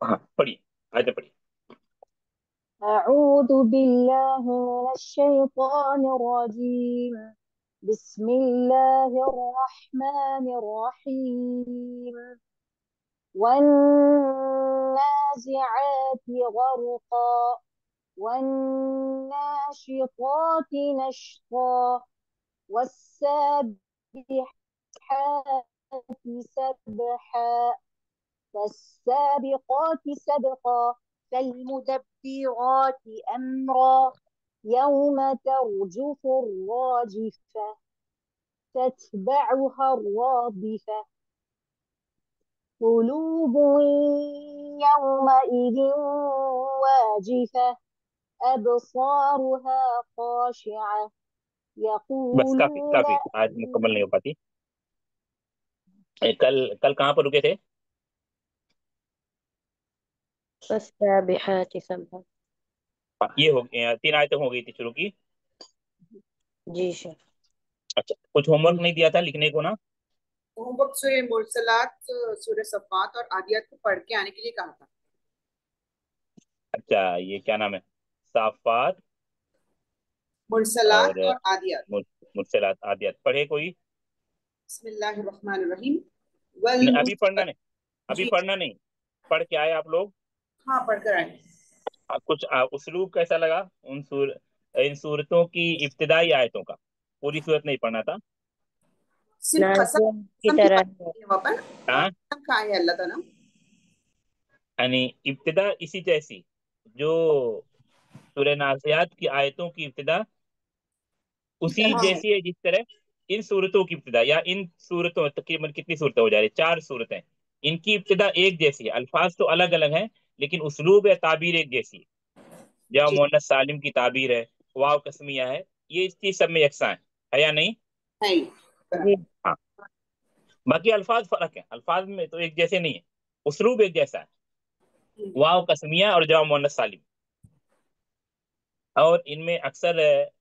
हाँ पढ़िए, आयत पढ़िए। أعوذ بالله من الشيطان الرجيم. بسم الله الرحمن الرحيم. والنازعات غرقا والناشطات نشطا والسابحات سبحا فالسابقات سبقا فالمدبرات أمرا يوم ترجف الراجفة تتبعها الرادفة قلوب يومئذ واجفة أبصارها خاشعة बस काफी يقولون काफी, आज मुकम्मल नहीं हो पाती। कल कल कहाँ पर रुके थे? والسابحات سبحا. ये हो गया, 3 आयतें हो गई थी शुरू की। جی شیخ. अच्छा, कुछ होमवर्क नहीं दिया था लिखने को ना? होमवर्क सूर्य मुरसलात, सूर्य सफ़ात और आदियात को पढ़ के आने के लिए कहा था। अच्छा, ये क्या नाम है? साफात मुरसलात और और आदियात। मुरसलात आदियात पढ़े कोई? बिस्मिल्लाहिर्रहमानिर्रहीम। नहीं, अभी पढ़ना नहीं, अभी जी पढ़ना नहीं, पढ़ के आए आप लोग। हाँ, पढ़कर आए। कुछ उसलूब कैसा लगा इन सूरतों की इब्तिदाई आयतों का? पूरी सूरत नहीं पढ़ना था। सिर्फ कसम नाज़ियात की कसम की तरह बात है. की है वहाँ पर, और हाँ, कसम कहा है अल्लाह ताला। यानी इब्तिदा इसी जैसी जो सूरह नाज़ियात की आयतों की इब्तिदा की उसी तरह है। जैसी है जिस तरह इन सूरतों की इब्तिदा, या इन सूरतों तकरीबन कितनी सूरतें हो जा रही, 4 सूरतें, इनकी इब्तिदा एक जैसी है। अल्फाज तो अलग अलग हैं, लेकिन उसलूब या ताबीर एक जैसी है। जब जी मोहम्मद सालिम की ताबीर है, वाव कस्मिया है, ये इस चीज सब में यकसा है या नहीं? है ही। جی. बराबर। हाँ, बाकी अल्फाज फर्क है, अल्फाज में तो एक जैसे नहीं है, उसलूब एक जैसा है। वाव कस्मिया और जवाब मोहम्मद सालिम, और इनमें अक्सर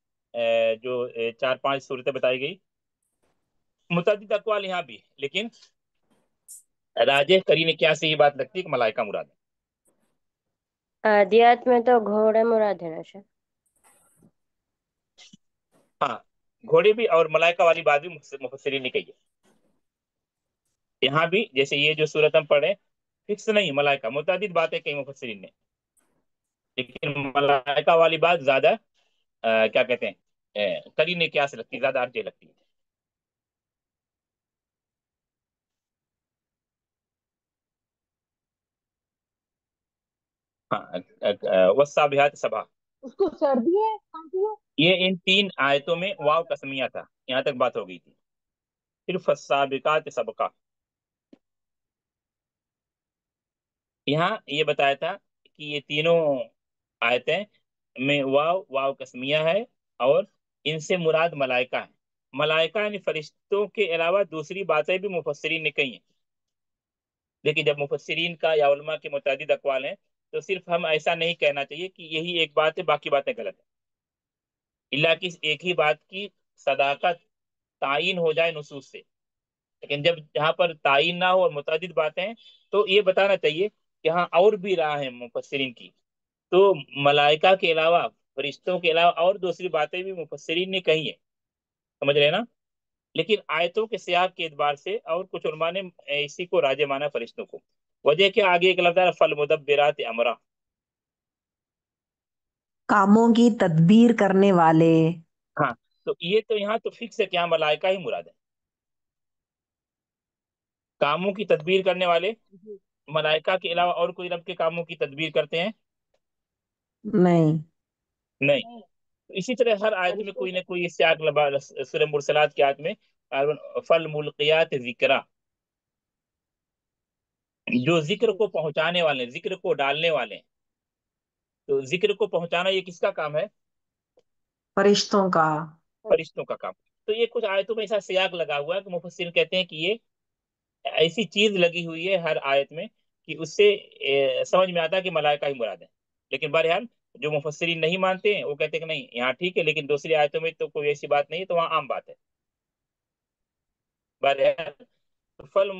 जो 4-5 सूरतें बताई गई, मुतअद्दिद अक़वाल यहाँ भी है, लेकिन राजे करीने क्या से ये बात लगती है कि मलाइका मुराद है। आदियात में तो घोड़े मुराद है ना शेख. हाँ, घोड़े भी और मलाइका वाली बात भी मुफस्सिरीन ने कही है। यहाँ भी जैसे ये जो सूरत हम पढ़े, फिक्स नहीं मलाइका, मुतअद्दिद बातें कही मुफस्सिरीन ने, लेकिन मलाइका वाली बात ज्यादा क्या कहते हैं, करीने क्या से लगती है, ज्यादा अर्जे लगती है। हाँ, वस्साबिहात सबा, उसको सर्दी है, खांसी है। ये इन 3 आयतों में वाव कसमिया था, यहाँ तक बात हो गई थी। फिर फस्साबिकात सबका, यहाँ ये बताया था कि ये तीनों आयतें में वाव वाव कस्मिया है, और इनसे मुराद मलाइका है। मलाइका यानी फरिश्तों के अलावा दूसरी बातें भी मुफस्सिरीन ने कही हैं, लेकिन जब मुफस्सिरीन का या उलमा के मुतअद्दिद अक़वाल हैं, तो सिर्फ हम ऐसा नहीं कहना चाहिए कि यही एक बात है बाकी बातें गलत है, इल्ला कि एक ही बात की सदाकत तायीन हो जाए नुसूस से। लेकिन जब जहाँ पर तायीन ना हो और मुतअद्दिद बातें हैं, तो ये बताना चाहिए कि हाँ और भी राह है मुफस्सिरीन की, तो मलाइका के अलावा, फरिश्तों के अलावा और दूसरी बातें भी मुफस्सिरीन ने कही है, समझ रहे हैं ना? लेकिन आयतों के सियाक के एतबार से और कुछ उलमा ने इसी को राजे माना फरिश्तों को। वजह के आगे एक लफ्ज है फल मुदब्बिरात अमरा। कामों की तदबीर करने वाले। हाँ, तो ये तो यहाँ तो फिक्स है कि यहाँ मलाइका ही मुराद है। कामों की तदबीर करने वाले मलाइका के अलावा और कोई रब के कामों की तदबीर करते हैं? नहीं। नहीं। तो इसी तरह हर आयत में कोई ना कोई सियाक सूरह मुरसलात की आयत में फल मुल्कियात जिक्रा, जो जिक्र को पहुंचाने वाले, जिक्र को डालने वाले हैं। तो जिक्र को पहुंचाना ये किसका काम है? फरिश्तों का। फरिश्तों का काम। तो ये कुछ आयतों में ऐसा सियाक लगा हुआ है कि मुफस्सिर कहते हैं कि ये ऐसी चीज लगी हुई है हर आयत में कि उससे समझ में आता है कि मलाइका ही मुराद है। लेकिन बहरहाल जो मुफस्सिरीन नहीं मानते हैं वो कहते हैं कि नहीं, यहाँ ठीक है, लेकिन दूसरी आयतों में तो कोई ऐसी बात नहीं है, तो वहाँ आम बात है। बहरहाल फल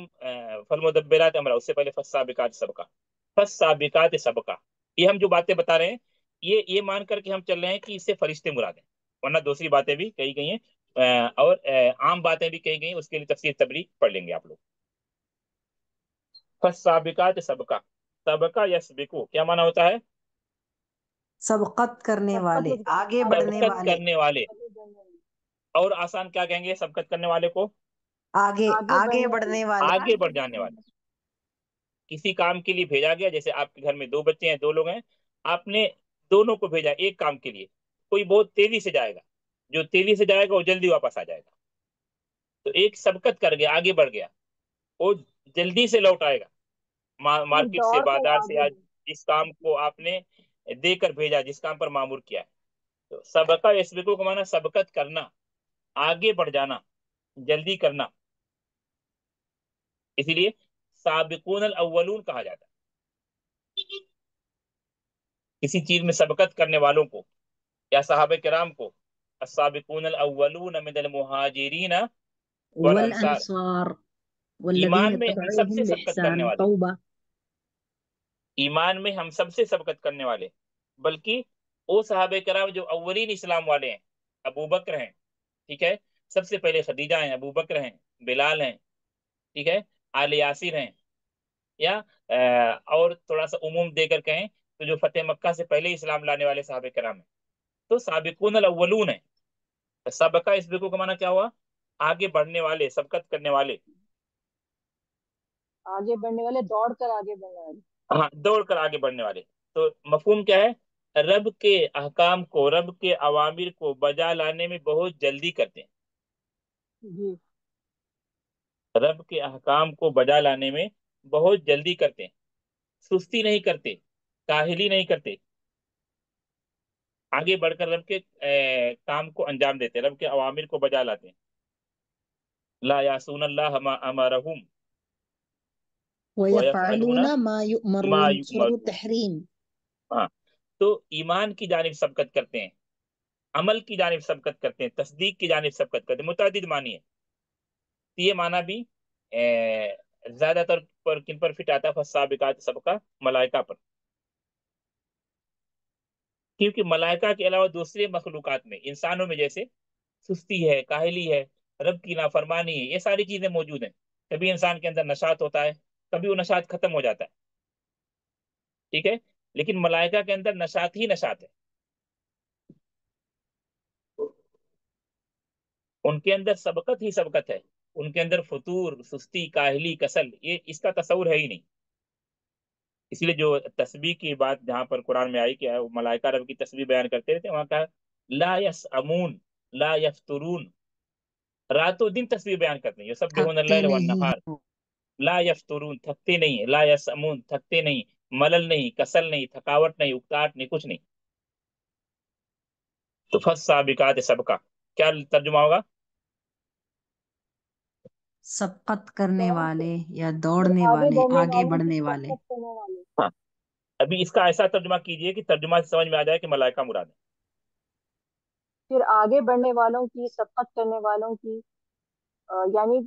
फल मुदब्बिरात अमरा, उससे पहले फस्साबिकात सबका। فالسابقات سبقا، یہ ہم جو باتیں بتا رہے ہیں یہ مان کر کے ہم چل رہے ہیں کہ اس سے فرشتے مراد ہیں، ورنہ دوسری باتیں بھی کہی گئی ہیں اور عام باتیں بھی کہی گئی ہیں، اس کے لیے تفسیر تبری پڑھ لیں گے آپ لوگ۔ فالسابقات سبقا، سبقا یسبقو کیا معنی ہوتا ہے؟ سبقت کرنے سبقت والے، آگے آگے بڑھنے سبقت بڑھنے والے، کرنے والے، آگے بڑھنے والے، اور آسان کیا کہیں گے سبقت کرنے والے کو؟ آگے آگے آگے بڑھنے بڑھنے والے، والے، آگے بڑھ جانے والے۔ کسی کام کے لیے بھیجا گیا، جیسے آپ کے گھر میں 2 بچے ہیں، 2 لوگ ہیں، آپ نے دونوں کو بھیجا ایک کام کے لیے، کوئی بہت تیزی سے جائے گا، جو تیزی سے جائے گا وہ جلدی واپس آ جائے گا، تو ایک سبقت کر گیا، آگے بڑھ گیا، وہ جلدی سے لوٹ آئے گا ایک مارکیٹ سے، دوڑ کر بازار سے، آگے آج بڑھنے، جس کام کو آپ نے دے کر بھیجا، جس کام پر معمور کیا ہے، تو سبقہ یسبقو کا معنی سبقت کرنا، آگے بڑھ جانا، جلدی کرنا، اسی لیے سابقون الاولون کہا جاتا ہے کسی چیز میں سبقت کرنے والوں کو، یا صحابہ کرام کو، السابقون الاولون من المہاجرین والانصار، والانصار والذین ایمان میں ہم سب اتبعوهم سے سبقت کرنے بإحسان، والے، توبہ۔ ایمان میں ہم سب سے سبقت کرنے والے، بلکہ وہ صحابہ کرام جو اولین اسلام والے ہیں، ابو بکر ہیں، ٹھیک ہے، سب سے پہلے خدیجہ ہیں، ابو بکر ہیں، بلال ہیں، ٹھیک ہے، آل یاسر ہیں، یا اور تھوڑا سا عموم دے کر کہیں تو جو فتح مکہ سے پہلے اسلام لانے والے صحابہ کرام ہیں، تو سابقون الاولون ہیں۔ سبقہ اسبقو کا معنی کیا ہوا؟ آگے بڑھنے والے، سبقت کرنے والے، آگے بڑھنے والے، دوڑ کر آگے بڑھنے والے، ہاں دوڑ کر آگے بڑھنے والے۔ تو مفہوم کیا ہے؟ رب کے احکام کو، رب کے اوامر کو بجا لانے میں بہت جلدی کرتے جی، ہیں، رب کے احکام کو بجا لانے میں بہت جلدی کرتے ہیں، سستی نہیں کرتے، کاہلی نہیں کرتے، آگے بڑھ کر رب کے کام کو انجام دیتے ہیں، رب کے اوامر کو بجا لاتے ہیں۔ لا یعصون اللہ ما امرہم ویفعلون وَيَفْعَلُونَ مَا ما يُؤْمَرُونَ، سورة یؤمرون۔ التحریم۔ ہاں، تو ایمان کی جانب سبقت کرتے ہیں، عمل کی جانب سبقت کرتے ہیں، تصدیق کی جانب سبقت کرتے ہیں، متعدد معنی ہے، تو یہ معنی بھی زیادہ تر پر کن پر فٹ آتا ہے؟ فالسابقات سبقہ، ملائکہ پر، کیونکہ ملائکہ کے علاوہ دوسرے مخلوقات میں، انسانوں میں جیسے سستی ہے، کاہلی ہے، رب کی نافرمانی ہے، یہ ساری چیزیں موجود ہیں، کبھی انسان کے اندر نشاط ہوتا ہے، کبھی وہ نشاط ختم ہو جاتا ہے، ٹھیک ہے، لیکن ملائکہ کے اندر نشاط ہی نشاط ہے، ان کے اندر سبقت ہی سبقت ہے، ان کے اندر فطور، سستی، کاہلی، کسل، یہ اس کا تصور ہے ہی نہیں۔ اس لیے جو تسبیح کی بات جہاں پر قرآن میں آئی کہ ملائکہ رب کی تسبیح بیان کرتے رہتے، وہاں کہا لا یسأمون لا یفترون، رات و دن تسبیح بیان کرتے ہیں، یسبحون تھکتے اللیل نہیں والنہار، ہیں۔ لا یفترون تھکتے نہیں، لا یسأمون تھکتے نہیں، ملل نہیں، کسل نہیں، تھکاوٹ نہیں، اکتاہٹ نہیں، کچھ نہیں۔ تو فالسابقات سبقہ کیا ترجمہ ہوگا؟ سبقت کرنے دوڑ کر، والے یا پھر دوڑنے آگے والے، بڑھنے آگے والوں کی بڑھنے والے۔ سبقت کرنے والے، ہاں، ابھی اس کا ایسا ترجمہ کیجئے کہ ترجمہ سے سمجھ میں آ جائے کہ ملائکہ مراد ہے۔ پھر آگے بڑھنے والوں کی، سبقت کرنے والوں کی، یعنی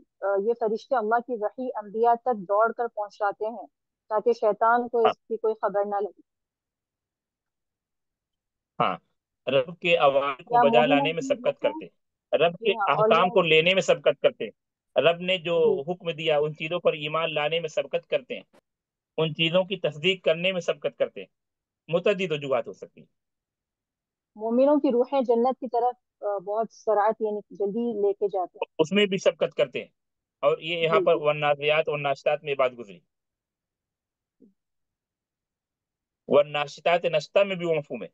یہ فرشتے اللہ کی وحی انبیاء تک دوڑ کر پہنچاتے ہیں تاکہ شیطان کو ہاں اس کی کوئی خبر نہ لگے، ہاں، رب کے اوامر کو یا بجا مومنوں لانے میں کی سبقت روحیں، کرتے، رب جی کے ہاں، اور احکام یا کو لینے میں سبقت کرتے، رب نے جو جی، حکم دیا ان چیزوں پر ایمان لانے میں سبقت کرتے ہیں، ان چیزوں کی تصدیق کرنے میں سبقت کرتے ہیں، متعدد وجوہات ہو سکتی ہیں۔ مومنوں کی روحیں جنت کی طرف بہت سرعت، یعنی جلدی لے کے جاتے اس میں بھی سبقت کرتے ہیں، اور یہ ہیں، یہاں جی پر جی، والنازعات والناشطات میں بات گزری، والناشطات نشطہ میں بھی وہ مفہوم ہے،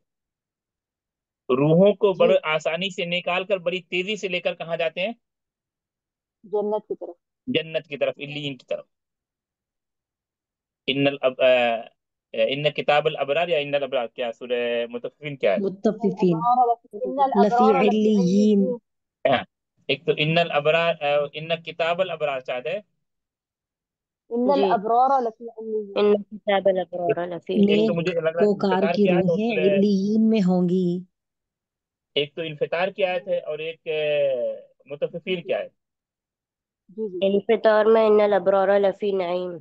روحوں کو جی، بڑے آسانی سے نکال کر بڑی تیزی سے لے کر کہاں جاتے ہیں؟ جنت کی طرف، جنت کی طرف، علیین کی طرف۔ ان ان کتاب الابرار یا ان الابرار، کیا سورہ مطففین کیا متففین، ان لفی الابرار لفی علیین۔ علیین، ہے؟ ایک تو ان الابرار، ان کتاب الابرار چاہتے ہیں، ان جی، الابرار لفی علیین، ان کتاب الابرار لفی ایک تو نیک علین۔ مجھے لگ رہا ہے کوکار انفطار کی کی آیت، اور روحیں سورہ، علیین میں ہوں گی۔ ایک تو انفطار کی آیت ہے اور ایک جی مطففین جی کی آیت۔ جی جی، انفطار میں ان الابرار لفی نعیم۔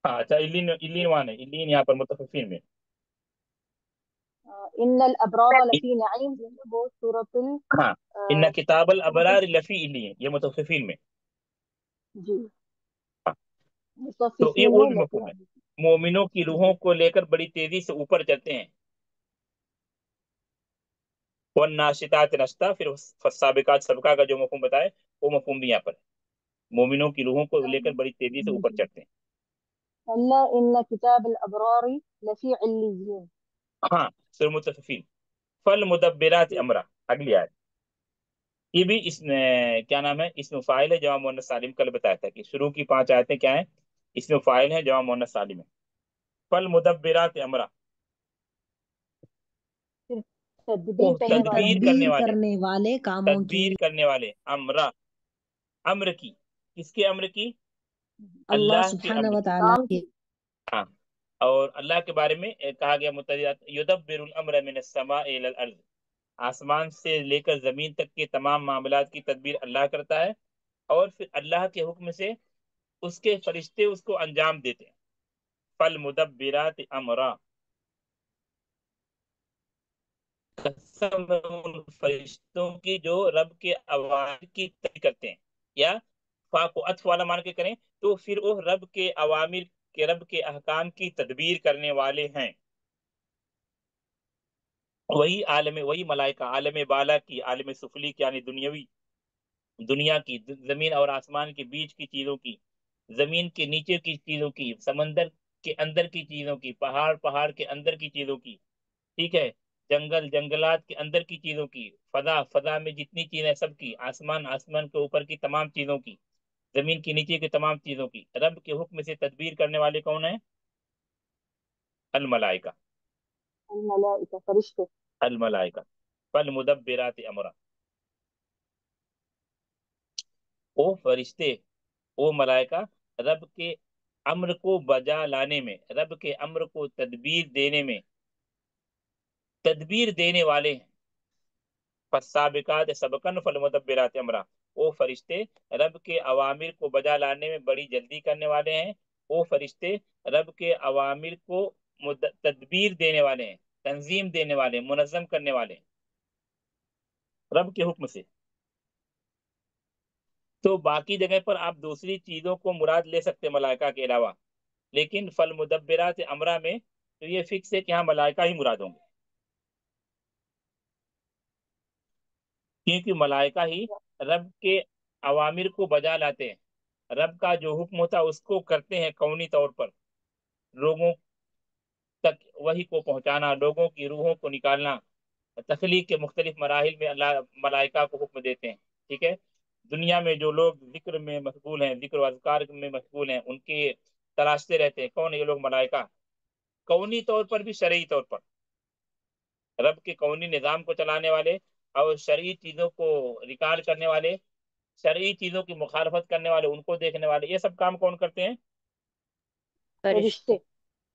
हाँ अच्छा, इल्लीन इल्लीन वहां है, इल्लीन यहाँ पर मुतफिफीन में। इन्नल अबरार लफी नईम, जो है वो सूरतुल हाँ, इन्ना किताबल अबरार लफी इल्लीन, ये मुतफिफीन में। जी, हाँ, तो ये मुतफिफीन वो में भी लफी मफहूम है, मोमिनों की रूहों को लेकर बड़ी तेजी से ऊपर चलते हैं। वन नाशितात नश्ता, फिर फस्साबिकात सबका का जो मफहूम बताए वो मफहूम भी यहाँ पर है। मोमिनों की रूहों को लेकर बड़ी तेजी से ऊपर चढ़ते हैं। कल्ला इन्न किताबल अबरार लफी इल्लिय्यीन। हाँ, फिर मुतफिफीन। फल मुदब्बिरात अमरा, अगली आयत। ये भी इसमें क्या नाम है, इसमें फाइल है, जवाब मोहम्मद सालिम कल बताया था कि शुरू की 5 आयतें क्या है, इसमें फाइल है, जवाब मोहम्मद सालिम है। फल मुदब्बिरात अमरा, फिर वो तदबीर करने फिर वालों तदबीर की, करने तदबीर वाले, करने वाले कामों की, तदबीर करने वाले, अमरा, अम्र की, किसके अम्र की, अल्लाह अल्लाह के सुब्हानहु अम्र व की। तआला काम के। की। हाँ, और अल्लाह के बारे में कहा गया मुतअद्दिदात, युदब्बिरुल अम्र मिनस समाई इलल अर्ज़, आसमान से लेकर जमीन तक के तमाम मामलात की तदबीर अल्लाह करता है, और फिर अल्लाह के हुक्म से उसके फरिश्ते उसको अंजाम देते हैं। फल मुदब्बिरात अमरा, कसम है उन फरिश्तों की जो रब के अवामिर की तदबीर करते हैं, या फा को अत्फ वाला मान के करें तो फिर वो रब के अवामिर के, रब के अहकाम की तदबीर करने वाले हैं। वही आलम, वही मलाइका आलम बाला की, आलम सुफली की, यानी दुनियावी दुनिया की, जमीन और आसमान के बीच की चीजों की, जमीन के नीचे की चीजों की, समंदर के अंदर की चीजों की, पहाड़ पहाड़ के अंदर की चीजों की, ठीक है, जंगल जंगलात के अंदर की चीजों की, फदा फदा में जितनी चीजें सबकी, आसमान आसमान के ऊपर की तमाम चीजों की, जमीन के नीचे की तमाम चीजों की रब के हुक्म से तदबीर करने वाले कौन है, अल मलाइका, अल मलाइका, फरिश्ते। अल मलाइका। फल मुदब्बिरात अमरा, ओ फरिश्ते, ओ मलाइका, रब के अम्र को बजा लाने में, रब के अम्र को तदबीर देने वाले हैं। फस्साबिकात सबकन फल मुदब्बिरात अमरा, ओ फरिश्ते रब के अवामिर को बजा लाने में बड़ी जल्दी करने वाले हैं। ओ फरिश्ते रब के अवामिर को तदबीर देने वाले हैं, तंजीम देने वाले, मुनज़्ज़म करने वाले हैं, रब के हुक्म से। तो बाकी जगह पर आप दूसरी चीजों को मुराद ले सकते हैं मलाइका के अलावा, लेकिन फल मुदब्बिरात अमरा में तो ये फिक्स है कि हाँ मलाइका ही मुराद होंगे, क्योंकि मलाइका ही रब के अवामिर को बजा लाते हैं, रब का जो हुक्म होता है उसको करते हैं, कौनी तौर पर लोगों तक वही को पहुंचाना, लोगों की रूहों को निकालना, तख्लीक के मुख्तलिफ मराहिल में अल्लाह मलाइका को हुक्म देते हैं। ठीक है, दुनिया में जो लोग जिक्र में मशगूल हैं, जिक्र और अज़कार में मशगूल हैं, उनके तलाशते रहते हैं कौन है ये लोग, मलाइका। कौनी तौर पर भी, शरई तौर पर, रब के कौनी निज़ाम को चलाने वाले और शरई चीज़ों को रिकॉर्ड करने वाले, शरई चीज़ों की मुखालफत करने वाले, उनको देखने वाले, ये सब काम कौन करते हैं, फरिश्ते।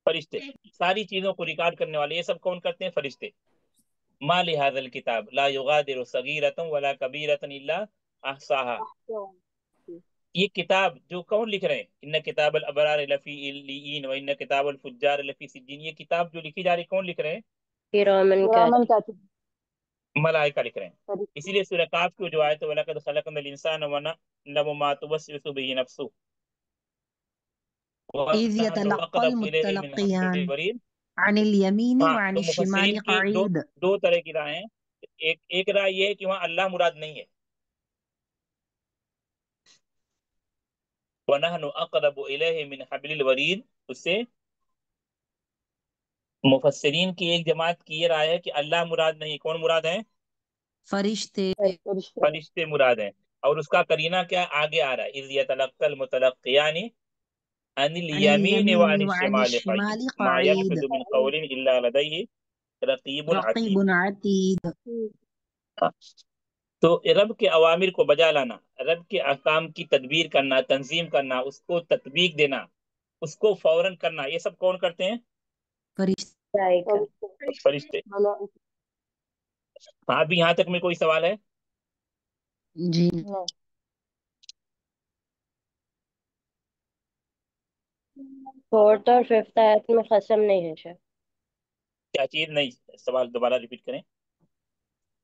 फरिश्ते। फरिश्ते। सारी चीज़ों को रिकॉर्ड करने वाले ये सब कौन करते हैं, फरिश्ते। मा लिहाज़ल किताब ला युगादिरु सगीरतन वला कबीरतन इल्ला अहसाहा, ये किताब जो कौन लिख रहे हैं, इन्न किताबल अबरार लफी इल्लीन व इन्न किताबल फुज्जार लफी सिज्जीन, ये किताब जो लिखी जा रही कौन लिख रहे हैं, किरामन किरामन कातिब। कातिब, मलाइका लिख रहे हैं। फरिश्ते। इसीलिए सूरह काफ की जो आयत है, वलक़द खलक़नल इंसान व नअलमु मा तुवस्विसु बिही नफ्सुहु व इज़ नहनु यतलक़्क़ल अक़रबु इलैहि मिन हब्लिल मुत्तलक़ियान वरीद। अनिल यमीनी व हाँ, तो अनिश मुफस्सिरीन शिमाली की दो क़ईद। दो तरह की राय हैं। एक एक राय ये है कि वहाँ अल्लाह मुराद नहीं है, व नहनु अक़रबु इलैहि मिन हब्लिल वरीद, उससे मुफस्सिरीन की एक जमात की ये राय है कि अल्लाह मुराद नहीं, कौन मुराद है, फरिश्ते। फरिश्ते। फरिश्ते मुराद हैं। और उसका करीना क्या आगे आ रहा है, इज़ यतलक़्क़ल मुतलक़्क़ियानि अनिल अनिल यमीन व यमीनी अनिश व अनिश शिमाल क़ईद शिमाली मा क़ईद। यल्फ़िज़ु मिन क़ौलिन इल्ला लदैहि रक़ीबुन अतीद। रक़ीबुन अतीद। हाँ, तो रब के अवामिर को बजा लाना, रब के अहकाम की तदबीर करना, तंजीम करना, उसको तत्बीक देना, उसको फौरन करना, ये सब कौन करते हैं, फरिश्ते। मलाइका। फरिश्ते, फरिश्ते। मलाइका। हाँ, अभी यहाँ तक में कोई सवाल है, जी। नहीं। फोर्थ और फिफ्थ आयत में कसम नहीं है शेख। क्या चीज नहीं? सवाल दोबारा रिपीट करें।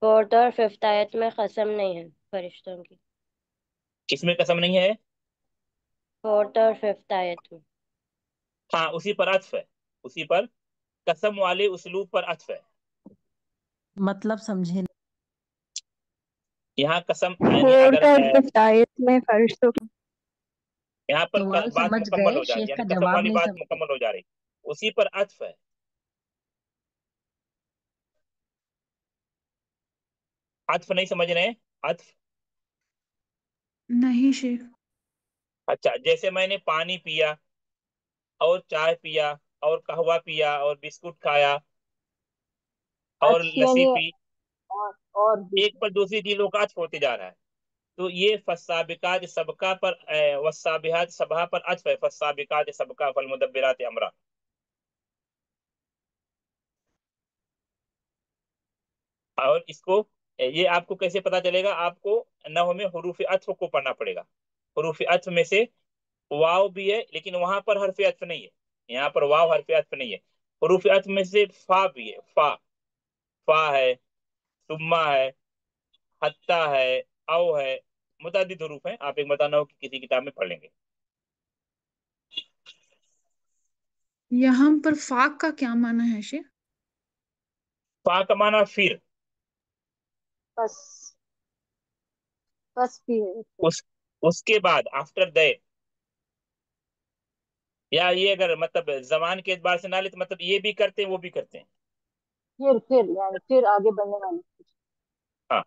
फोर्थ और फिफ्थ आयत में कसम नहीं है फरिश्तों की। किसमें कसम नहीं है? फोर्थ और फिफ्थ आयत में। हाँ, उसी पर अत्फ है, उसी पर कसम वाले उसलूब पर अत्फ है। मतलब समझे नहीं। यहाँ कसम यानी फोर्थ अगर और फिफ्थ आयत में फरिश्तों की। यहाँ पर सवाल बात समझ मुकम्मल गए, हो जाए, शेख यानी का कसम जवाब वाली नहीं बात समझे। मुकम्मल हो जा रही, उसी पर अत्फ है। अत्फ नहीं समझ रहे हैं? अत्फ। नहीं शेख। अच्छा, जैसे मैंने पानी पिया और चाय पिया और कहवा पिया और बिस्कुट खाया और अत्फ लस्सी यानी पी, और भी। एक पर दूसरी चीजों का अत्फ होते जा रहा है। तो ये फस्साबिकात सबका पर वस्साबिहात सबहा पर अत्फ है। फस्साबिकात सबका फलमुदब्बिरात अमरा। और इसको ये आपको कैसे पता चलेगा? आपको नहव में हुरूफ अत्फ को पढ़ना पड़ेगा। हुरूफ अत्फ में से वाव भी है, लेकिन वहां पर हरफ अत्फ नहीं है। यहाँ पर वाव हरफ अत्फ नहीं है। हुरूफ अत्फ में से फा भी है। फा, फा है, सुम्मा है, हत्ता है, औ है, मुतअद्दिद हुरूफ है। आप एक बताना हो कि किसी किताब में पढ़ लेंगे। यहाँ पर फाक का क्या माना है शेख? फा का माना फिर। बस, बस भी है फिर। उस उसके बाद, आफ्टर दैट। या ये अगर मतलब जमान के एतबार से ना ले तो मतलब ये भी करते हैं वो भी करते हैं। फिर यानी फिर आगे बढ़ने वाली। हाँ,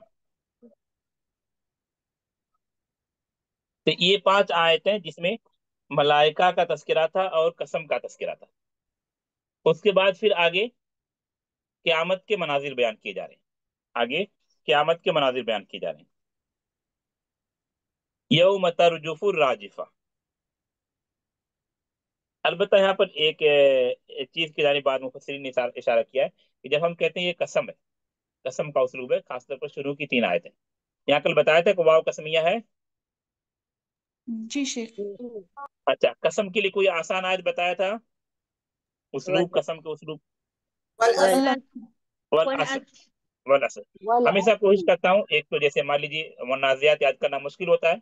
तो ये 5 आयतें जिसमें मलाइका का तस्करा था और कसम का तस्करा था। उसके बाद फिर आगे क्यामत के मनाजिर बयान किए जा रहे हैं। आगे क्यामत के मनाजिर बयान किए जा रहे हैं। यौम तरजुफुर राजिफा। अलबत्ता यहाँ पर एक चीज की जानिब बाद मुफस्सिरीन ने इशारा किया है कि जब हम कहते हैं ये कसम है, कसम का उसलूब है, खासतौर पर शुरू की 3 आयतें। यहाँ कल बताया था कि वाव कसमिया है। जी शेख। अच्छा, कसम के लिए कोई आसान आयत बताया था? उसलूब, वल कसम के उसलूब। वल वल अस्र। वल असर। वल असर। वल हमेशा कोशिश करता हूँ, एक तो जैसे मान लीजिए मुनाजियात याद करना मुश्किल होता है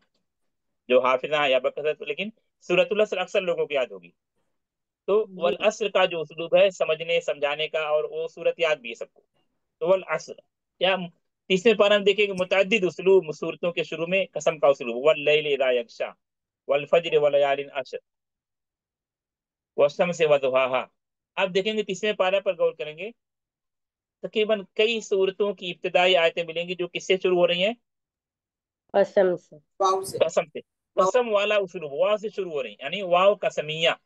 जो हाफिजा या बकसर, तो लेकिन सूरतुल असर अक्सर लोगों को याद होगी। तो जी। वल असर का जो उसलूब है समझने समझाने का, और वो सूरत याद भी है सबको। तो वल असर, या तीसरे पारा में देखिए कि मुतअद्दिद उसलूब सूरतों के शुरू में कसम का उसलूब, वल लैल इज़ा यग़शा, वल फज्र व लयालिन अश्र, वशम्स व दुहाहा। आप देखेंगे तीसरे पारा पर गौर करेंगे, तकरीबन कई सूरतों की इब्तिदाई आयतें मिलेंगी जो किससे शुरू हो रही हैं? कसम से। वाव से। कसम से। वाव। कसम वाला उसलूब वाव से शुरू हो रही है, यानी वाव कसमिया।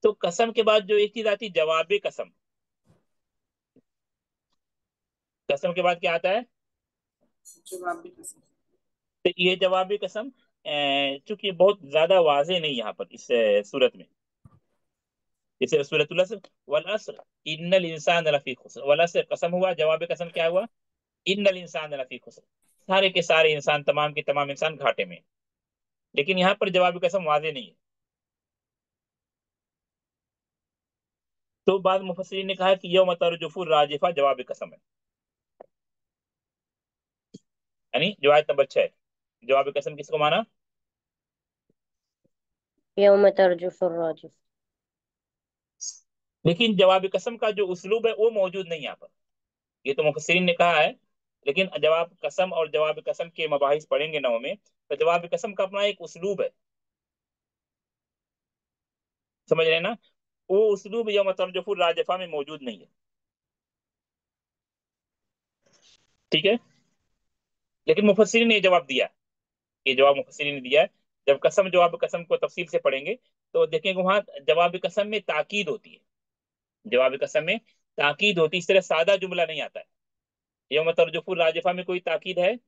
तो कसम के बाद जो एक चीज आती है जवाब कसम। कसम के बाद क्या आता है? जवाब भी कसम। तो ये जवाब कसम चूंकि बहुत ज्यादा वाजे नहीं यहाँ पर इस सूरत में। जैसे सूरतुल असर, वल असर इन्नल इंसान लफी खुसर, वल असर कसम हुआ, जवाब कसम क्या हुआ? इन्नल इंसान लफी खुसर, सारे के सारे इंसान, तमाम के तमाम इंसान घाटे में। लेकिन यहाँ पर जवाब कसम वाजे नहीं है। तो बाद मुफस्सिरीन ने कहा कि यौम तरजुफुर राजिफा जवाब कसम है, यानी जो आयत नंबर 6 जवाब कसम किसको माना? यौम तरजुफुर राजिफ। लेकिन जवाब कसम का जो उसलूब है वो मौजूद नहीं यहाँ पर। ये तो मुफस्सिरीन ने कहा है, लेकिन जवाब कसम और जवाब कसम के मबाहिस पढ़ेंगे नौ में, तो जवाब कसम का अपना एक उसलूब है। समझ रहे हैं ना? वो उसलूब यौम तरजुफुर राजिफा में मौजूद नहीं है। ठीक है, लेकिन मुफस्सिरीन ने ये जवाब दिया। ये जवाब मुफस्सिरीन ने दिया है। जब कसम जवाब कसम को तफसील से पढ़ेंगे तो देखेंगे वहां जवाब कसम में ताकीद होती है। जवाब कसम में ताकीद होती है, इस तरह सादा जुमला नहीं आता है। यौम तरजुफुर राजिफा में कोई ताकीद है?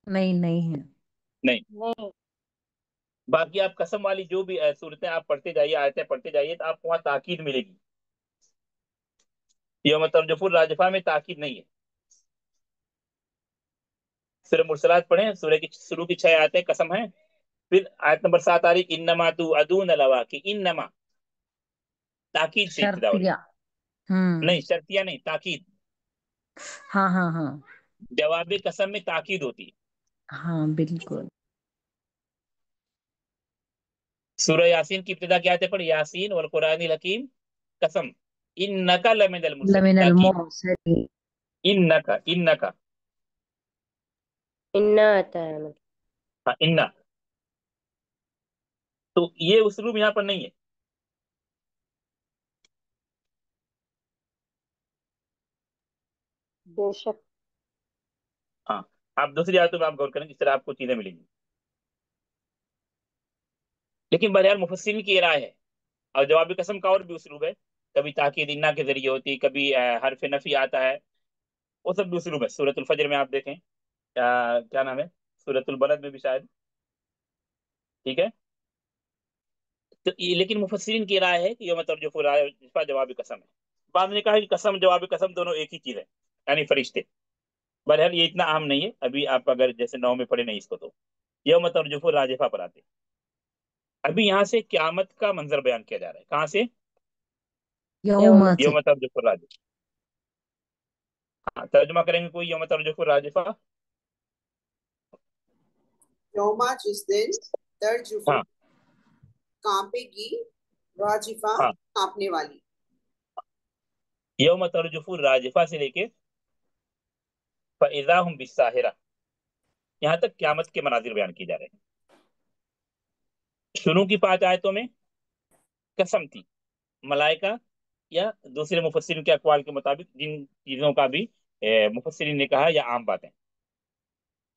नहीं, नहीं है। नहीं। नहीं। बाकी आप कसम वाली जो भी सूरतें आप पढ़ते जाइए, आयतें पढ़ते जाइए, तो आपको वहां ताकीद मिलेगी। यौम तरजुफुर राजिफा में ताकीद नहीं है। सूरह मुरसलात पढ़े, सूरह की शुरू की 6 आयतें कसम है। फिर आयत नंबर 7 आ रही, इन्नमा तू अदून लवा की, इन्नमा ताकीद से इब्तिदा हो रही। शर्तिया। नहीं, शर्तिया नहीं, ताकीद। हाँ हाँ हाँ। जवाब कसम में ताकीद होती है। हाँ बिल्कुल। सूरह यासीन की इब्तिदा क्या आयतें पढ़ी, यासीन वल कुरानिल हकीम, कसम, इन्नका लमिनल मुरसलीन, लमिनल ताकीद, मुरसलीन। इन्नका, इन्नका, इन्ना आता है मतलब। हाँ इन्ना। तो ये उसलूब यहाँ पर नहीं है। बेशक। हाँ, आप दूसरी आयतों में आप गौर करें, इस तरह आपको चीजें मिलेंगी। लेकिन बहरहाल मुफस्सिरीन की ये राय है। और जवाब कसम का और भी उसलूब है, कभी ताकीद इन्ना के जरिए होती, कभी हरफ नफी आता है, वो सब भी उसलूब है। सूरतुल फजर में आप देखें, क्या नाम है, सूरतुल बलद में भी शायद, ठीक है। तो ये, लेकिन मुफस्सिरीन की राय है कि यौम तर्जुफु राजिफा जवाब कसम है। बाद ने कहा कि कसम जवाब कसम दोनों एक ही चीज है, यानी फरिश्ते। बहरहाल ये इतना अहम नहीं है, अभी आप अगर जैसे 9 में पढ़े नहीं इसको, तो यौम तर्जुफु राजिफा पर आते हैं। अभी यहाँ से क्यामत का मंजर बयान किया जा रहा है। कहाँ से? यौम से। यौम तर्जुफु राजिफा। हाँ, तर्जुमा करेंगे कोई, यौम तर्जुफु राजिफा। यौमा जिस दिन, तर्जुफु हाँ कांपेगी, राजिफा हाँ, कांपने वाली। यौम तर्जुफु राजिफा से लेके फइज़ा हुम बिस्साहिरा, यहाँ तक क्यामत के मनाजिर बयान किए जा रहे हैं। शुरू की 5 आयतों में कसम थी, मलाइका या दूसरे मुफस्सिरीन के अकवाल के मुताबिक जिन चीजों का भी मुफस्सिरीन ने कहा या आम बातें,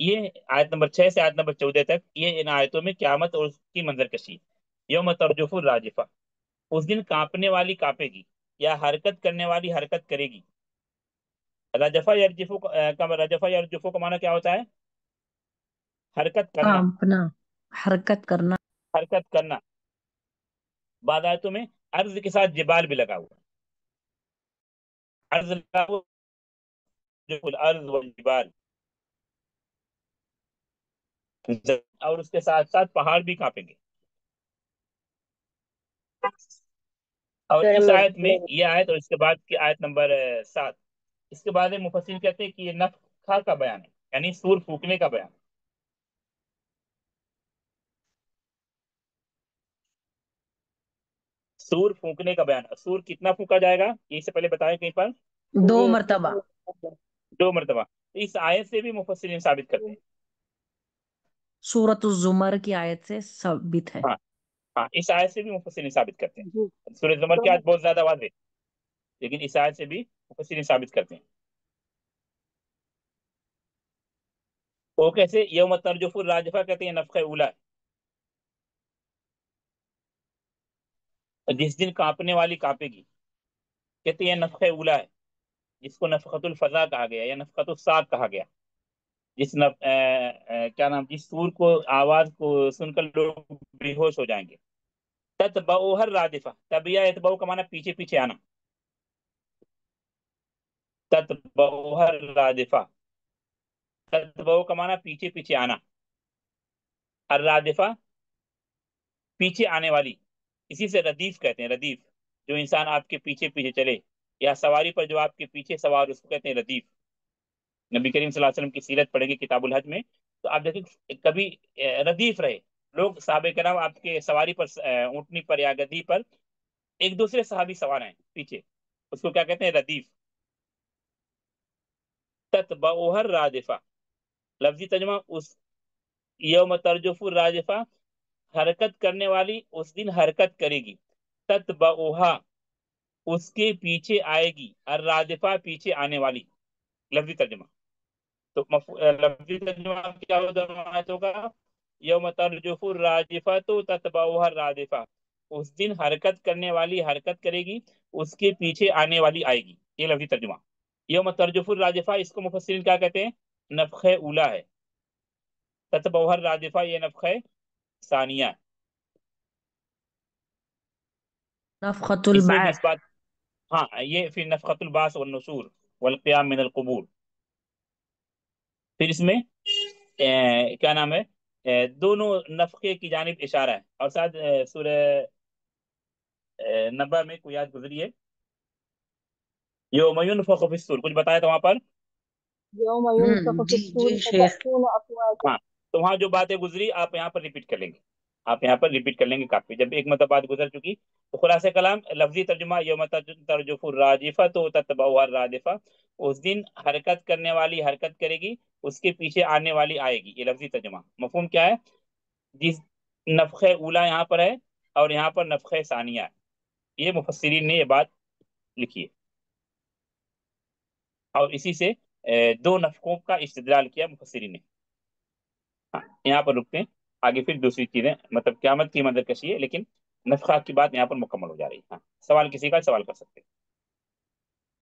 ये आयत नंबर 6 से आयत नंबर 14 तक, ये इन आयतों में क्यामत और उसकी मंजर कशी। यौम तर्जुफु राजिफा, उस दिन कांपने वाली कांपेगी या हरकत करने वाली हरकत करेगी। रजफा यरजिफु का रजफा यरजुफु का माना क्या होता है? हरकत करना, कांपना, हरकत करना। हरकत करना। बाद आयतों में अर्ज के साथ जिबाल भी लगा हुआ है। अर्ज लगा हुआ, अर्ज वल जिबाल, और उसके साथ साथ पहाड़ भी कांपेंगे। और सूरह इस आयत में, मुरसलात। ये आयत और इसके बाद की आयत नंबर 7, इसके बाद मुफस्सिर कहते हैं कि ये नफखा का बयान है, यानी सूर फूकने का बयान। सूर फूकने का बयान। सूर कितना फूका जाएगा, ये इससे पहले बताया कहीं पर? 2 मरतबा। 2 मरतबा। तो इस आयत से भी मुफस्सिरीन साबित करते हैं। सूरत जुमर की आयत से साबित है। हाँ हाँ, इस आयत से भी मुफस्सिरीन साबित करते जी। हैं। सूरह जुमर की दोनों। आयत बहुत ज्यादा वाज़ेह, लेकिन इस आयत से भी मुफस्सिरीन साबित करते हैं। वो कैसे? यौम तर्जुफु राजिफा कहते हैं नफखे उला, जिस दिन कांपने वाली कांपेगी, कहते हैं नफखे उला है, जिसको नफखतुल फजा कहा गया या नफखतुल साक कहा गया। क्या नाम, जिस सूर को आवाज को सुनकर लोग बेहोश हो जाएंगे। ततबऊहर रादिफा, तबिया इतबाउ का माना पीछे पीछे आना। ततबऊहर रादिफा, ततबऊ का माना पीछे पीछे आना। और रादिफा पीछे आने वाली, इसी से रदीफ कहते हैं। रदीफ, जो इंसान आपके पीछे पीछे चले, या सवारी पर जो आपके पीछे सवार, उसको कहते हैं रदीफ। नबी करीम सल्लल्लाहु अलैहि वसल्लम की सीरत पढ़ेंगे किताबुल हज में, तो आप देखें कभी रदीफ रहे लोग, साहबे करम आपके सवारी पर, ऊंटनी पर या गधी पर, एक दूसरे सहाबी सवार हैं पीछे, उसको क्या कहते हैं? रदीफ। ततबऊहर रादिफा, लफ्जी तर्जुमा, उस यौम तर्जुफु रादिफा, हरकत करने वाली उस दिन हरकत करेगी। ततबऊहा, उसके पीछे आएगी, और रादिफा पीछे आने वाली। लफ्जी तर्जुमा। तो लफ्जी तर्जुमा क्या होगा दोनों आयतों का? यौम तर्जुफु राजिफा तो ततबऊहा रादिफा, उस दिन हरकत करने वाली हरकत करेगी, उसके पीछे आने वाली आएगी। ये लफ्जी तर्जुमा। यौम तर्जुफु राजिफा, इसको मुफस्सिरीन क्या कहते हैं? नफखे उला है। ततबऊहा राजिफा, ये नफखे सानिया है। नफखतुल इसमें भी इस बास। बात, हाँ, ये फिर नफखतुल बास व नुशूर वल क़ियाम मिनल क़ुबूर। फिर इसमें کیا نام ہے، دونوں نفخے کی جانب اشارہ ہے، اور ساتھ سورہ نبا میں کوئی یاد گزری ہے، یوم ينفخ فی الصور، کچھ بتایا تھا وہاں پر؟ یوم ينفخ في جی الصور جی شیخ، فتأتون افواجا. ہاں، تو وہاں جو باتیں گزری آپ یہاں پر ریپیٹ کر لیں گے، آپ یہاں پر ریپیٹ کر لیں گے کافی، جب ایک مرتبہ بات گزر چکی تو خلاصہ کلام لفظی ترجمہ یوم ترجف الراجفہ تو تتبعها الرادفہ، اس دن حرکت کرنے والی حرکت کرے گی، اس کے پیچھے آنے والی آئے گی، یہ لفظی ترجمہ مفہوم کیا ہے؟ جس نفخ اولا یہاں پر ہے اور یہاں پر نفخ ثانیہ ہے، یہ مفسرین نے یہ بات لکھی ہے، اور اسی سے دو نفخوں کا استدلال کیا مفسرین نے۔ ہاں، یہاں پر رکتے ہیں، آگے پھر دوسری چیزیں مطلب قیامت کی منظر کشی ہے، لیکن نفخہ کی بات یہاں پر مکمل ہو جا رہی ہے۔ ہاں، سوال کسی کا سوال کر سکتے ہیں۔